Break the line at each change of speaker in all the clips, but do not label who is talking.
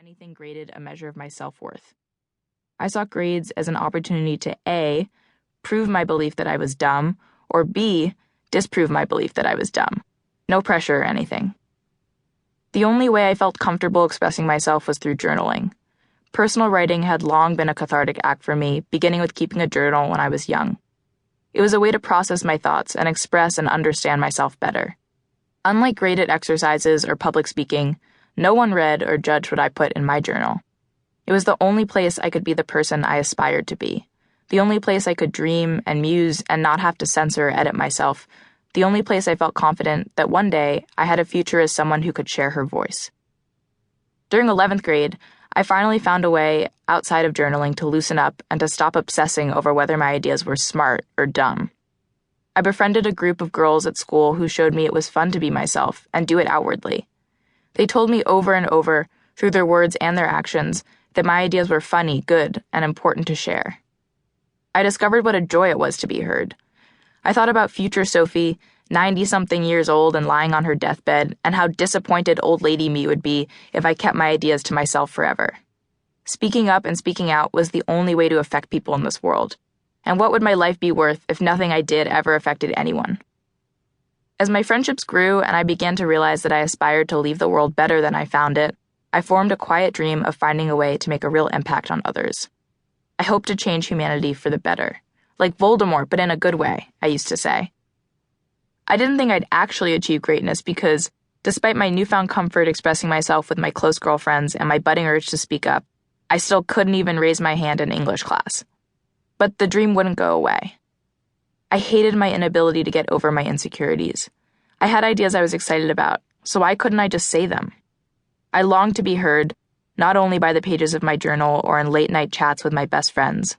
anything graded a measure of my self-worth. I saw grades as an opportunity to A, prove my belief that I was dumb, or B, disprove my belief that I was dumb. No pressure or anything. The only way I felt comfortable expressing myself was through journaling. Personal writing had long been a cathartic act for me, beginning with keeping a journal when I was young. It was a way to process my thoughts and express and understand myself better. Unlike graded exercises or public speaking, no one read or judged what I put in my journal. It was the only place I could be the person I aspired to be, the only place I could dream and muse and not have to censor or edit myself, the only place I felt confident that one day I had a future as someone who could share her voice. During 11th grade, I finally found a way outside of journaling to loosen up and to stop obsessing over whether my ideas were smart or dumb. I befriended a group of girls at school who showed me it was fun to be myself and do it outwardly. They told me over and over, through their words and their actions, that my ideas were funny, good, and important to share. I discovered what a joy it was to be heard. I thought about future Sophie, 90-something years old and lying on her deathbed, and how disappointed old lady me would be if I kept my ideas to myself forever. Speaking up and speaking out was the only way to affect people in this world. And what would my life be worth if nothing I did ever affected anyone? As my friendships grew and I began to realize that I aspired to leave the world better than I found it, I formed a quiet dream of finding a way to make a real impact on others. I hoped to change humanity for the better. Like Voldemort, but in a good way, I used to say. I didn't think I'd actually achieve greatness because, despite my newfound comfort expressing myself with my close girlfriends and my budding urge to speak up, I still couldn't even raise my hand in English class. But the dream wouldn't go away. I hated my inability to get over my insecurities. I had ideas I was excited about, so why couldn't I just say them? I longed to be heard, not only by the pages of my journal or in late-night chats with my best friends.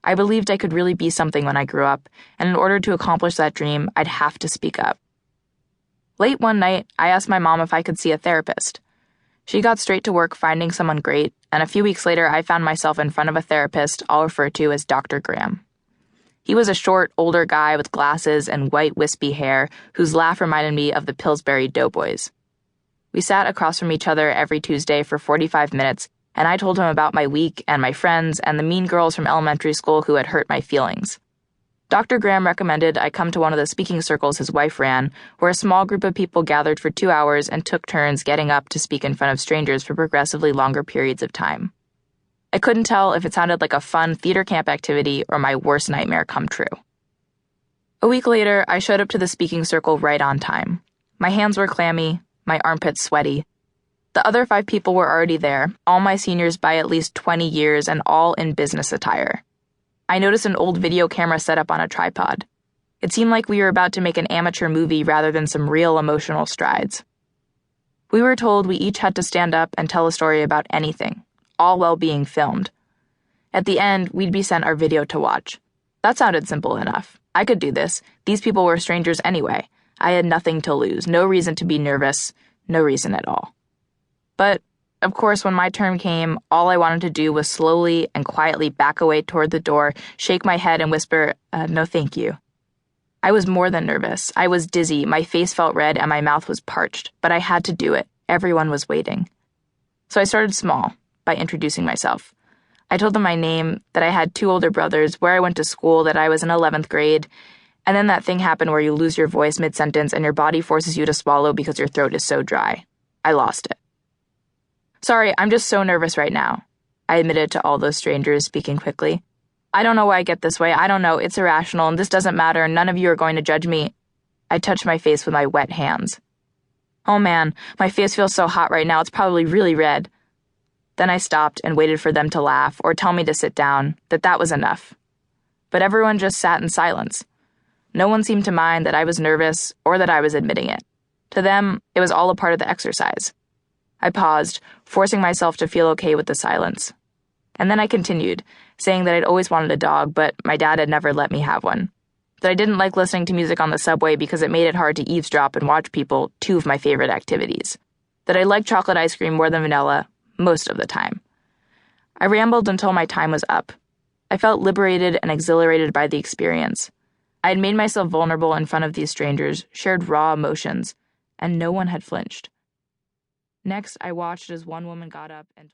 I believed I could really be something when I grew up, and in order to accomplish that dream, I'd have to speak up. Late one night, I asked my mom if I could see a therapist. She got straight to work finding someone great, and a few weeks later I found myself in front of a therapist I'll refer to as Dr. Graham. He was a short, older guy with glasses and white, wispy hair whose laugh reminded me of the Pillsbury Doughboys. We sat across from each other every Tuesday for 45 minutes, and I told him about my week and my friends and the mean girls from elementary school who had hurt my feelings. Dr. Graham recommended I come to one of the speaking circles his wife ran, where a small group of people gathered for 2 hours and took turns getting up to speak in front of strangers for progressively longer periods of time. I couldn't tell if it sounded like a fun theater camp activity or my worst nightmare come true. A week later, I showed up to the speaking circle right on time. My hands were clammy, my armpits sweaty. The other 5 people were already there, all my seniors by at least 20 years and all in business attire. I noticed an old video camera set up on a tripod. It seemed like we were about to make an amateur movie rather than some real emotional strides. We were told we each had to stand up and tell a story about anything, all while being filmed. At the end, we'd be sent our video to watch. That sounded simple enough. I could do this. These people were strangers anyway. I had nothing to lose, no reason to be nervous, no reason at all. But, of course, when my turn came, all I wanted to do was slowly and quietly back away toward the door, shake my head and whisper, no thank you. I was more than nervous. I was dizzy, my face felt red, and my mouth was parched, but I had to do it. Everyone was waiting. So I started small, by introducing myself. I told them my name, that I had 2 older brothers, where I went to school, that I was in 11th grade, and then that thing happened where you lose your voice mid-sentence and your body forces you to swallow because your throat is so dry. I lost it. Sorry, I'm just so nervous right now, I admitted to all those strangers, speaking quickly. I don't know why I get this way. I don't know. It's irrational, and this doesn't matter, and none of you are going to judge me. I touched my face with my wet hands. Oh man, my face feels so hot right now. It's probably really red. Then I stopped and waited for them to laugh or tell me to sit down, that was enough. But everyone just sat in silence. No one seemed to mind that I was nervous or that I was admitting it. To them, it was all a part of the exercise. I paused, forcing myself to feel okay with the silence. And then I continued, saying that I'd always wanted a dog, but my dad had never let me have one. That I didn't like listening to music on the subway because it made it hard to eavesdrop and watch people, 2 of my favorite activities. That I liked chocolate ice cream more than vanilla, most of the time. I rambled until my time was up. I felt liberated and exhilarated by the experience. I had made myself vulnerable in front of these strangers, shared raw emotions, and no one had flinched. Next, I watched as one woman got up and